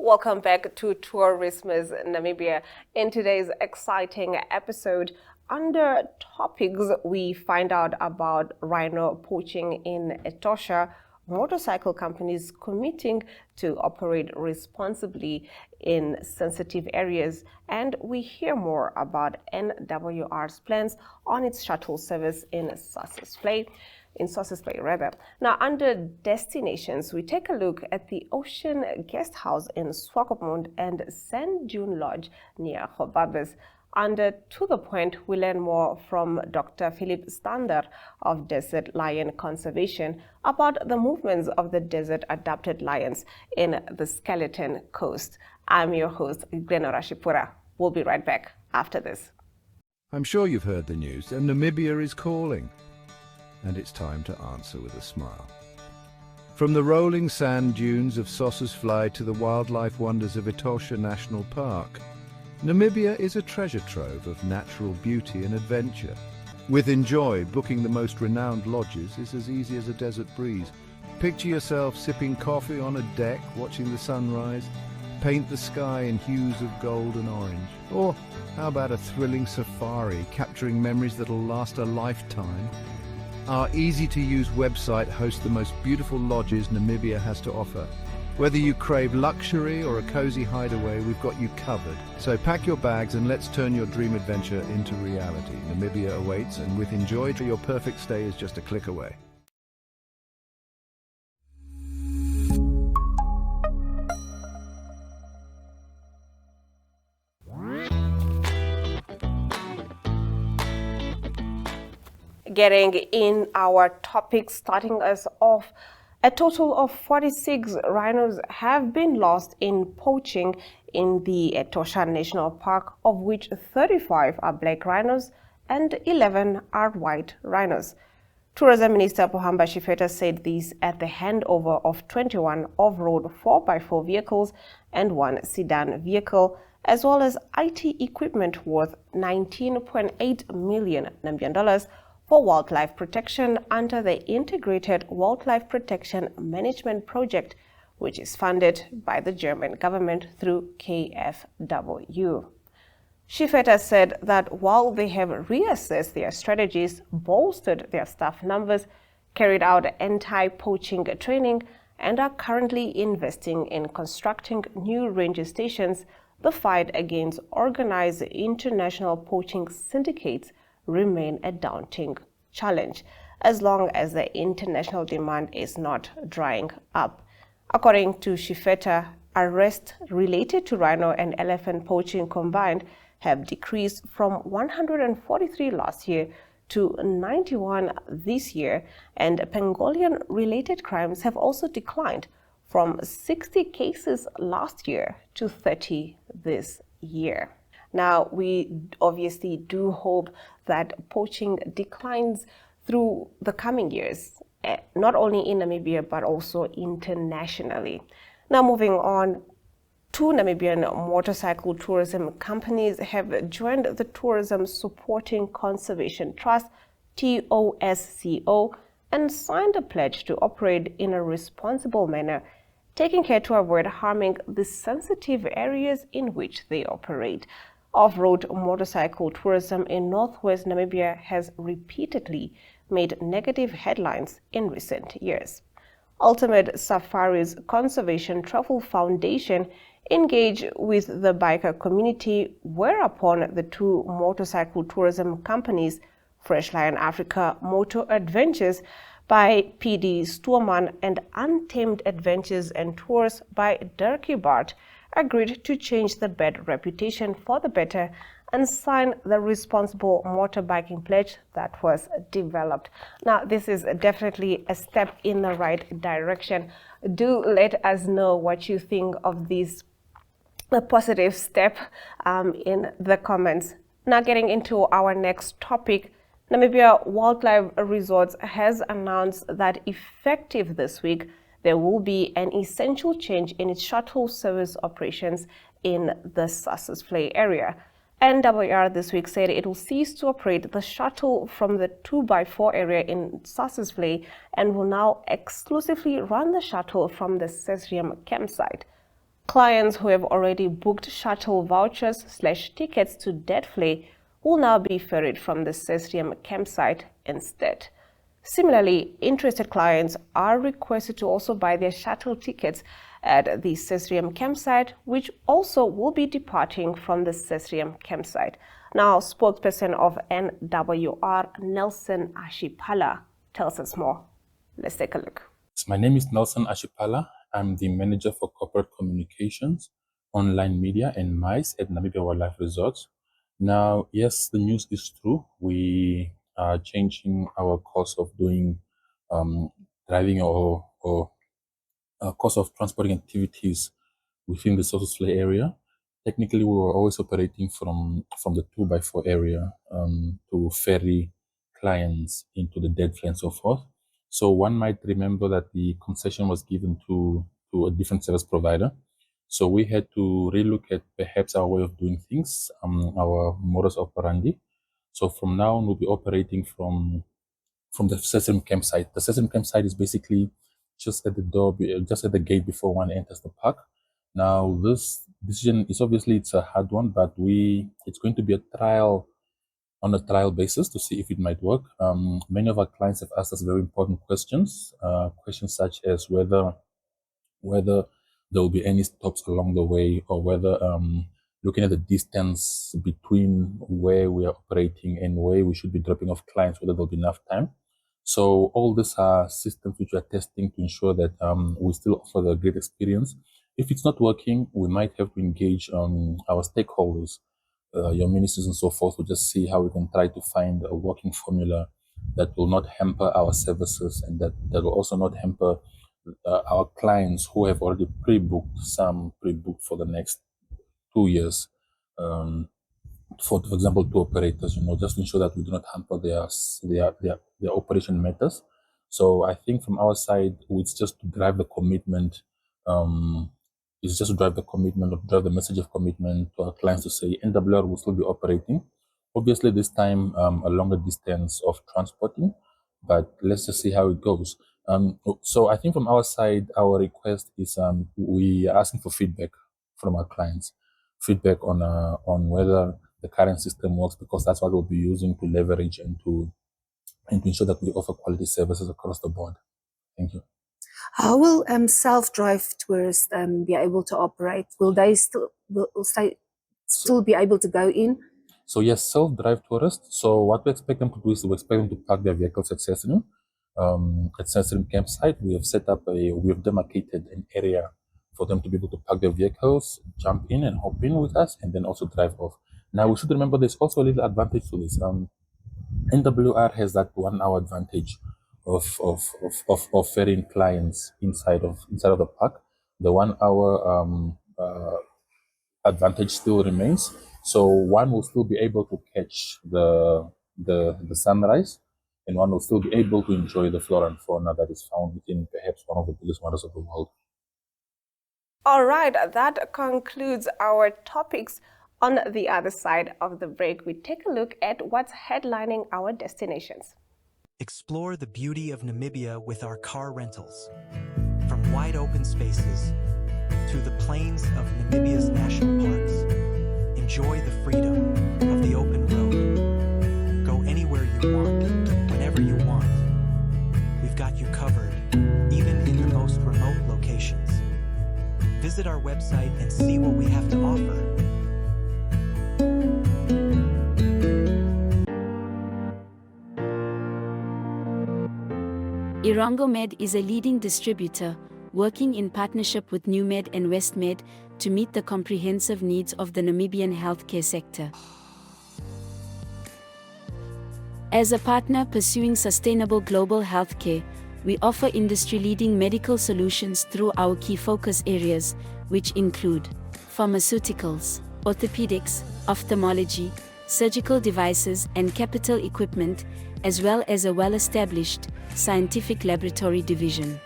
Welcome back to Tourismus Namibia. In today's exciting episode, under topics, we find out about rhino poaching in Etosha, motorcycle companies committing to operate responsibly in sensitive areas, and we hear more about NWR's plans on its shuttle service in Sossusvlei. Now, under destinations, we take a look at the Ocean Guesthouse in Swakopmund and Sandune Lodge near Gobabis. Under To the Point, we learn more from Dr. Phillip of Desert Lion Conservation about the movements of the desert-adapted lions in the Skeleton Coast. I'm your host, Glenora Shipura. We'll be right back after this. I'm sure you've heard the news, and Namibia is calling. And it's time to answer with a smile. From the rolling sand dunes of Sossusvlei to the wildlife wonders of Etosha National Park, Namibia is a treasure trove of natural beauty and adventure. With Enjoy, booking the most renowned lodges is as easy as a desert breeze. Picture yourself sipping coffee on a deck, watching the sunrise. Paint the sky in hues of gold and orange. Or how about a thrilling safari, capturing memories that'll last a lifetime? Our easy-to-use website hosts the most beautiful lodges Namibia has to offer. Whether you crave luxury or a cozy hideaway, we've got you covered. So pack your bags and let's turn your dream adventure into reality. Namibia awaits, and with Enjoy, your perfect stay is just a click away. Getting in our topic, starting us off, a total of 46 rhinos have been lost in poaching in the Etosha National Park, of which 35 are black rhinos and 11 are white rhinos. Tourism Minister Pohamba Shifeta said this at the handover of 21 off-road 4x4 vehicles and one sedan vehicle, as well as IT equipment worth 19.8 million Namibian dollars for wildlife protection under the Integrated Wildlife Protection Management Project, which is funded by the German government through KfW. Shifeta said that while they have reassessed their strategies, bolstered their staff numbers, carried out anti-poaching training, and are currently investing in constructing new ranger stations, the fight against organized international poaching syndicates remain a daunting challenge, as long as the international demand is not drying up. According to Shifeta, arrests related to rhino and elephant poaching combined have decreased from 143 last year to 91 this year, and pangolin-related crimes have also declined from 60 cases last year to 30 this year. Now, we obviously do hope that poaching declines through the coming years, not only in Namibia, but also internationally. Now, moving on, two Namibian motorcycle tourism companies have joined the Tourism Supporting Conservation Trust, TOSCO, and signed a pledge to operate in a responsible manner, taking care to avoid harming the sensitive areas in which they operate. Off-road motorcycle tourism in northwest Namibia has repeatedly made negative headlines in recent years. Ultimate Safari's Conservation Travel Foundation engaged with the biker community, whereupon the two motorcycle tourism companies, Fresh Lion Africa Motor Adventures by PD Stuurman and Untamed Adventures and Tours by Dirkie Bart, agreed to change the bad reputation for the better and sign the responsible motorbiking pledge that was developed. Now, this is definitely a step in the right direction. Do let us know what you think of this positive step in the comments. Now, getting into our next topic, Namibia Wildlife Resorts has announced that effective this week, there will be an essential change in its shuttle service operations in the Sossusvlei area. NWR this week said it will cease to operate the shuttle from the 2x4 area in Sossusvlei and will now exclusively run the shuttle from the Cesrium campsite. Clients who have already booked shuttle vouchers/tickets to Deadflay will now be ferried from the Sesrium campsite instead. Similarly, interested clients are requested to also buy their shuttle tickets at the Sesrium campsite, which also will be departing from the Sesrium campsite. Now, spokesperson of NWR, Nelson Ashipala, tells us more. Let's take a look. My name is Nelson Ashipala. I'm the manager for corporate communications, online media, and MICE at Namibia Wildlife Resorts. Now, yes, the news is true. We are changing our course of doing driving or course of transporting activities within the Sossusvlei area. Technically, we were always operating from the 2x4 area to ferry clients into the Deadflay and so forth. So one might remember that the concession was given to a different service provider. So we had to relook at perhaps our way of doing things, our modus operandi. So from now on, we'll be operating from the Sesame campsite. The Sesame campsite is basically just at the door, just at the gate before one enters the park. Now, this decision is obviously it's a hard one, but it's going to be on a trial basis to see if it might work. Many of our clients have asked us very important questions, questions such as whether there will be any stops along the way, or whether looking at the distance between where we are operating and where we should be dropping off clients, whether there'll be enough time. So all these are systems which we are testing to ensure that we still offer the great experience. If it's not working, we might have to engage our stakeholders, your ministers and so forth, to just see how we can try to find a working formula that will not hamper our services, and that will also not hamper our clients who have already pre-booked for the next 2 years. For example, tour operators, just to ensure that we do not hamper their operation matters. So I think from our side, it's just to drive the commitment. It's just to drive the commitment, or drive the message of commitment to our clients to say NWR will still be operating. Obviously, this time a longer distance of transporting, but let's just see how it goes. So I think from our side, our request is we are asking for feedback from our clients, feedback on whether the current system works, because that's what we'll be using to leverage and to ensure that we offer quality services across the board. Thank you. How will self-drive tourists be able to operate? Will they still be able to go in? So yes, self-drive tourists. So what we expect them to do is we expect them to park their vehicles at Sesame campsite. We have demarcated an area for them to be able to park their vehicles, jump in and hop in with us, and then also drive off. Now we should remember there's also a little advantage to this. NWR has that 1 hour advantage of ferrying clients inside of the park. The 1 hour advantage still remains. So one will still be able to catch the sunrise, and one will still be able to enjoy the flora and fauna that is found within perhaps one of the biggest wonders of the world. All right, that concludes our topics. On the other side of the break, we take a look at what's headlining our destinations. Explore the beauty of Namibia with our car rentals. From wide open spaces to the plains of Namibia's national parks. Enjoy the freedom of the open road. Go anywhere you want, whenever you want. We've got you covered, even in the most remote locations. Visit our website and see what we have to offer. Irongomed is a leading distributor working in partnership with NewMed and WestMed to meet the comprehensive needs of the Namibian healthcare sector. As a partner pursuing sustainable global healthcare, we offer industry-leading medical solutions through our key focus areas, which include pharmaceuticals, orthopedics, ophthalmology, surgical devices and capital equipment, as well as a well-established scientific laboratory division.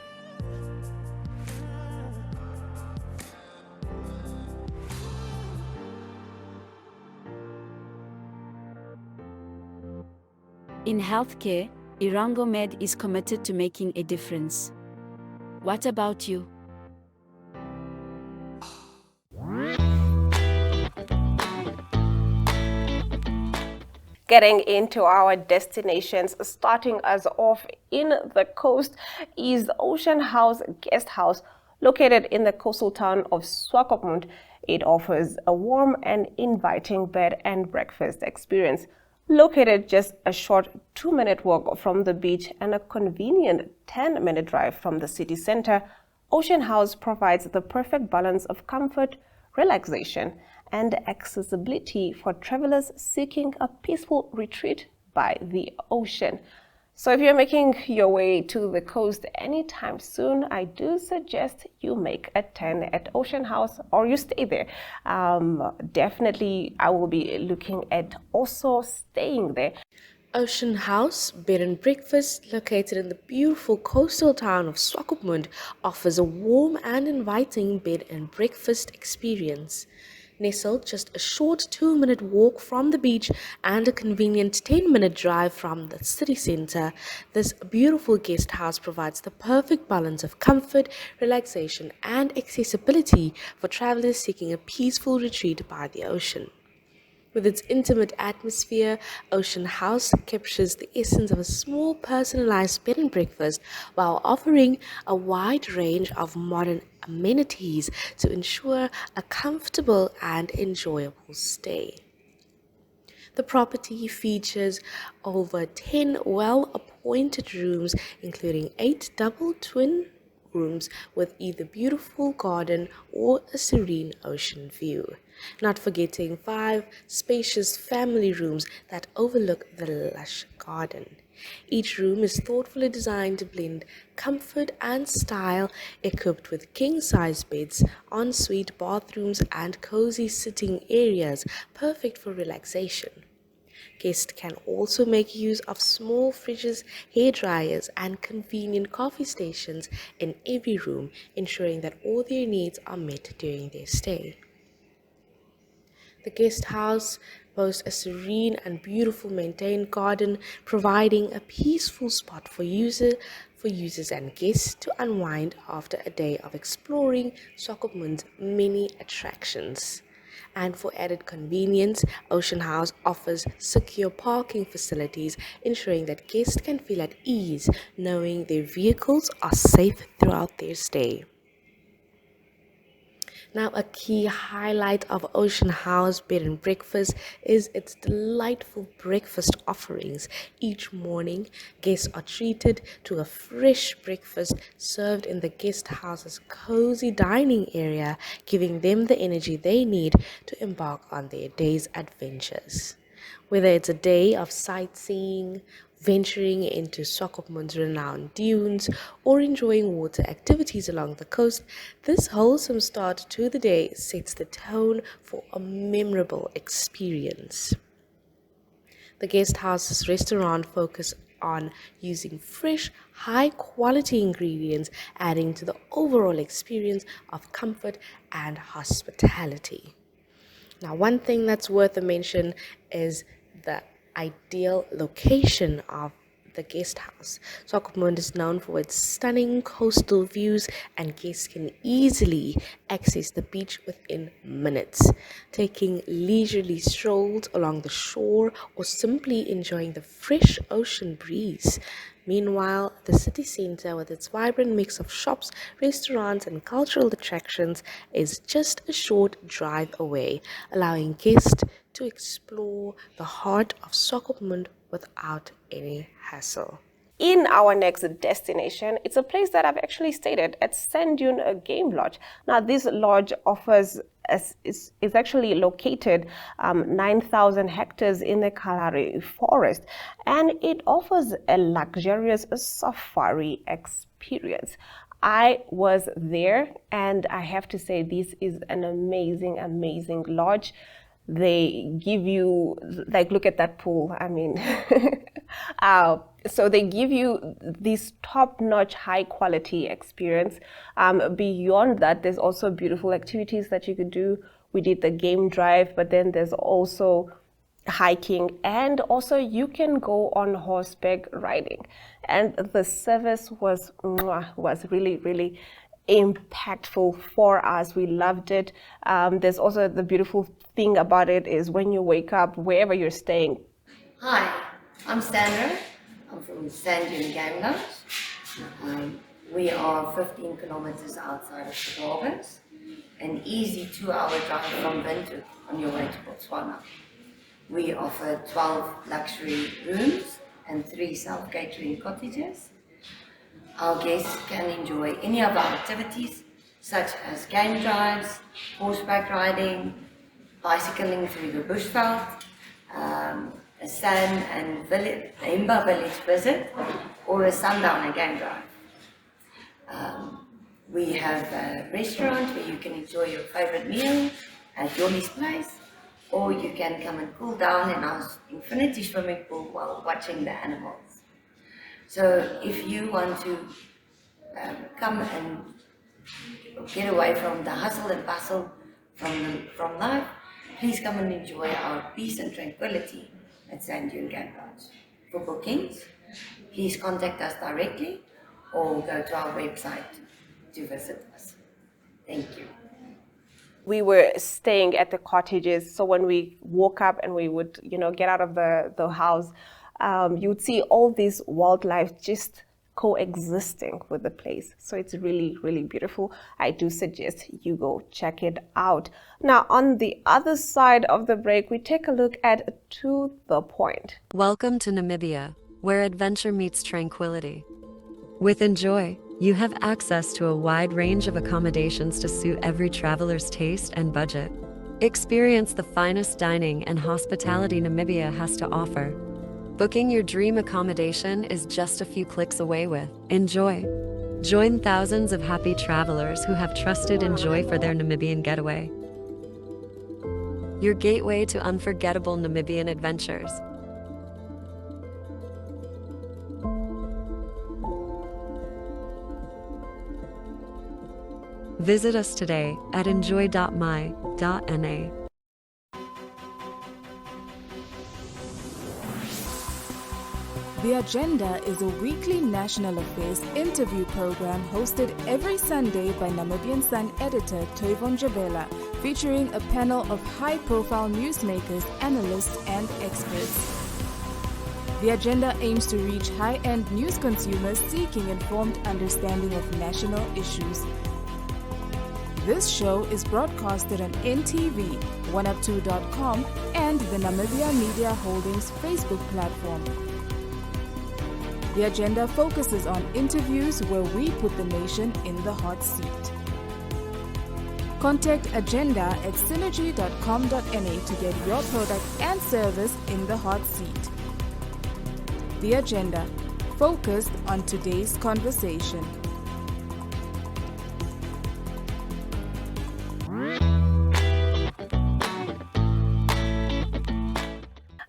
In healthcare, Irongomed is committed to making a difference. What about you? Getting into our destinations, starting us off in the coast is Ocean House Guesthouse, located in the coastal town of Swakopmund. It offers a warm and inviting bed and breakfast experience. Located just a short 2-minute walk from the beach and a convenient 10-minute drive from the city center, Ocean House provides the perfect balance of comfort, relaxation, and accessibility for travelers seeking a peaceful retreat by the ocean. So if you're making your way to the coast anytime soon, I do suggest you make a turn at Ocean House or you stay there. Definitely, I will be looking at also staying there. Ocean House Bed and Breakfast, located in the beautiful coastal town of Swakopmund, offers a warm and inviting bed and breakfast experience. Nestled just a short 2-minute walk from the beach and a convenient 10-minute drive from the city center, this beautiful guest house provides the perfect balance of comfort, relaxation, and accessibility for travelers seeking a peaceful retreat by the ocean. With its intimate atmosphere, Ocean House captures the essence of a small personalized bed and breakfast while offering a wide range of modern amenities to ensure a comfortable and enjoyable stay. The property features over 10 well-appointed rooms, including 8 double twin rooms with either beautiful garden or a serene ocean view. Not forgetting 5 spacious family rooms that overlook the lush garden. Each room is thoughtfully designed to blend comfort and style, equipped with king-size beds, ensuite bathrooms, and cozy sitting areas, perfect for relaxation. Guests can also make use of small fridges, hair dryers, and convenient coffee stations in every room, ensuring that all their needs are met during their stay. The guest house boasts a serene and beautiful maintained garden, providing a peaceful spot for users and guests to unwind after a day of exploring Swakopmund's many attractions. And for added convenience, Ocean House offers secure parking facilities, ensuring that guests can feel at ease knowing their vehicles are safe throughout their stay. Now, a key highlight of Ocean House Bed and Breakfast is its delightful breakfast offerings. Each morning, guests are treated to a fresh breakfast served in the guest house's cozy dining area, giving them the energy they need to embark on their day's adventures. Whether it's a day of sightseeing, venturing into Swakopmund's renowned dunes, or enjoying water activities along the coast, this wholesome start to the day sets the tone for a memorable experience. The guest house's restaurant focuses on using fresh, high-quality ingredients, adding to the overall experience of comfort and hospitality. Now, one thing that's worth a mention is the ideal location of the guest house. Swakopmund is known for its stunning coastal views, and guests can easily access the beach within minutes. Taking leisurely strolls along the shore or simply enjoying the fresh ocean breeze. Meanwhile, the city center, with its vibrant mix of shops, restaurants, and cultural attractions, is just a short drive away, allowing guests to explore the heart of Swakopmund without any hassle. In our next destination, it's a place that I've actually stayed at Sandune Game Lodge. Now, this lodge offers is actually located 9,000 hectares in the Kalahari forest, and it offers a luxurious safari experience. I was there, and I have to say this is an amazing lodge. They give you, like, look at that pool. I mean, so they give you this top-notch, high-quality experience. Beyond that, there's also beautiful activities that you could do. We did the game drive, but then there's also hiking, and also you can go on horseback riding. And the service was really impactful for us. We loved it. There's also the beautiful thing about it is when you wake up, wherever you're staying, Hi, I'm Sandra. I'm from Sandune Lodge. We are 15 kilometers outside of Gobabis, an easy 2-hour drive from Windhoek on your way to Botswana. We offer 12 luxury rooms and 3 self-catering cottages. Our guests can enjoy any of our activities such as game drives, horseback riding, bicycling through the bushveld, a sand and Himba village visit, or a sundowner game drive. We have a restaurant where you can enjoy your favorite meal at Yoli's place, or you can come and cool down in our infinity swimming pool while watching the animals. So if you want to come and get away from the hustle and bustle from life, please come and enjoy our peace and tranquility at Sandune Lodge. For bookings, please contact us directly or go to our website to visit us. Thank you. We were staying at the cottages, so when we woke up and we would, get out of the house, you would see all this wildlife just coexisting with the place. So it's really, really beautiful. I do suggest you go check it out. Now, on the other side of the break, we take a look at To The Point. Welcome to Namibia, where adventure meets tranquility. With Enjoy, you have access to a wide range of accommodations to suit every traveler's taste and budget. Experience the finest dining and hospitality Namibia has to offer. Booking your dream accommodation is just a few clicks away with Enjoy. Join thousands of happy travelers who have trusted Enjoy for their Namibian getaway. Your gateway to unforgettable Namibian adventures. Visit us today at enjoy.my.na. The Agenda is a weekly national affairs interview program hosted every Sunday by Namibian Sun editor Toyvon Jabela, featuring a panel of high-profile newsmakers, analysts, and experts. The Agenda aims to reach high-end news consumers seeking informed understanding of national issues. This show is broadcasted on NTV, 1up2.com, and the Namibia Media Holdings Facebook platform. The Agenda focuses on interviews where we put the nation in the hot seat. Contact Agenda at synergy.com.na to get your product and service in the hot seat. The Agenda, focused on today's conversation.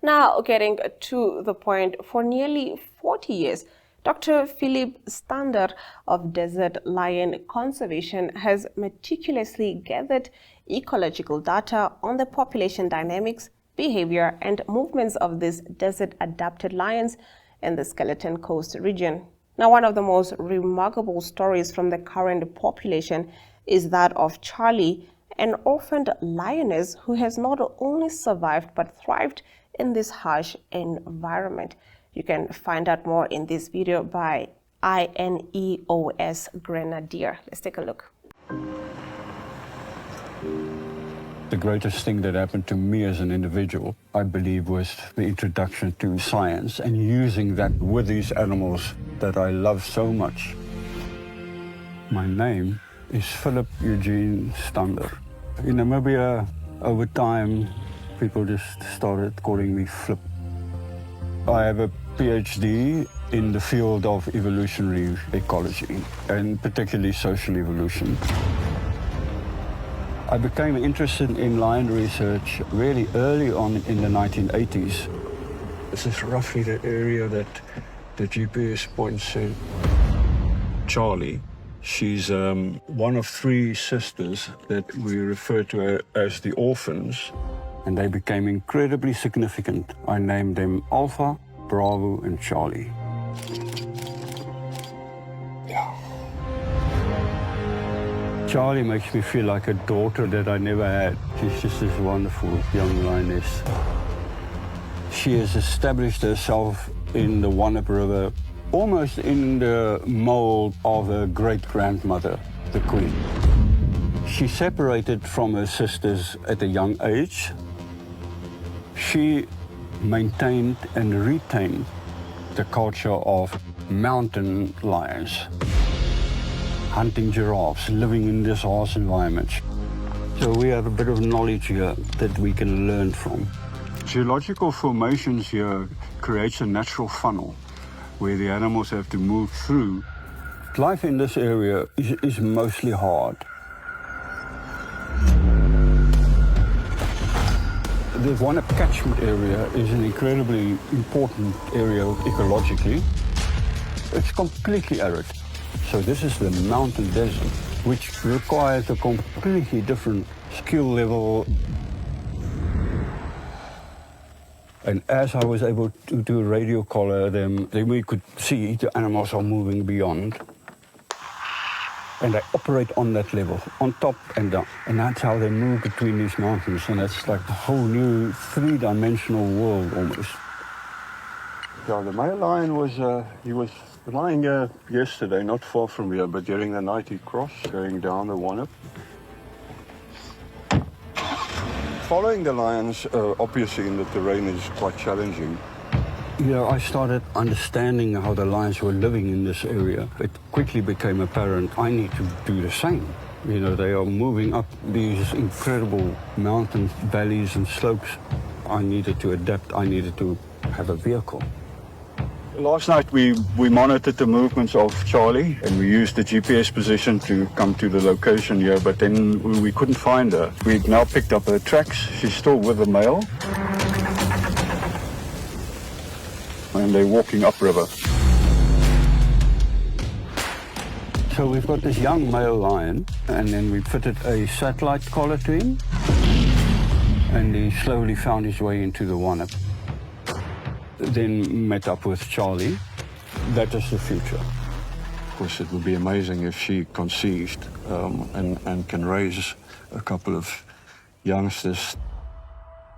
Now, getting to the point, for nearly 40 years, Dr. Phillip Stander of Desert Lion Conservation has meticulously gathered ecological data on the population dynamics, behavior, and movements of these desert-adapted lions in the Skeleton Coast region. Now, one of the most remarkable stories from the current population is that of Charlie, an orphaned lioness who has not only survived but thrived in this harsh environment. You can find out more in this video by INEOS Grenadier. Let's take a look. The greatest thing that happened to me as an individual, I believe, was the introduction to science and using that with these animals that I love so much. My name is Phillip Eugene Stander. In Namibia, over time, people just started calling me Flip. I have a PhD in the field of evolutionary ecology, and particularly social evolution. I became interested in lion research really early on in the 1980s. This is roughly the area that the GPS points to. Charlie, she's one of 3 sisters that we refer to as the orphans. And they became incredibly significant. I named them Alpha, Bravo, and Charlie. Charlie makes me feel like a daughter that I never had. She's just this wonderful young lioness. She has established herself in the Wannep River, almost in the mold of her great-grandmother, the Queen. She separated from her sisters at a young age. She maintained and retained the culture of mountain lions, hunting giraffes, living in this harsh environment. So we have a bit of knowledge here that we can learn from. Geological formations here creates a natural funnel where the animals have to move through. Life in this area is mostly hard. The Wannep catchment area is an incredibly important area ecologically. It's completely arid. So this is the mountain desert, which requires a completely different skill level. And as I was able to radio collar them, then we could see the animals are moving beyond. And they operate on that level, on top and down. And that's how they move between these mountains. And that's like a whole new three-dimensional world almost. Yeah, the male lion he was lying here yesterday, not far from here, but during the night he crossed, going down the Wannep. Following the lions, obviously in the terrain is quite challenging. Yeah, I started understanding how the lions were living in this area. It quickly became apparent I need to do the same. You know, they are moving up these incredible mountain valleys and slopes. I needed to adapt. I needed to have a vehicle. Last night we monitored the movements of Charlie and we used the GPS position to come to the location here, but then we couldn't find her. We've now picked up her tracks. She's still with the male. And they're walking upriver. So we've got this young male lion, and then we fitted a satellite collar to him, and he slowly found his way into the Wannep. Then met up with Charlie. That is the future. Of course, it would be amazing if she conceived and can raise a couple of youngsters.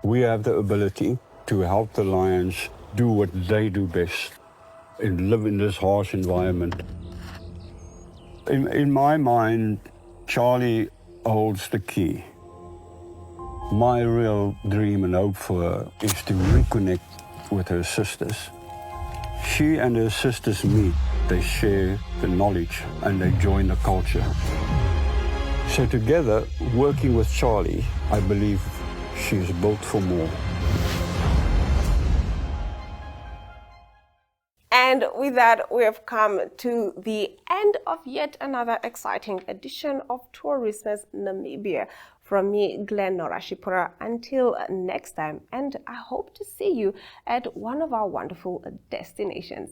We have the ability to help the lions do what they do best and live in this harsh environment. In my mind, Charlie holds the key. My real dream and hope for her is to reconnect with her sisters. She and her sisters meet, they share the knowledge and they join the culture. So together, working with Charlie, I believe she's built for more. And with that, we have come to the end of yet another exciting edition of Tourismus Namibia. From me, Glenn Norashipura, until next time, and I hope to see you at one of our wonderful destinations.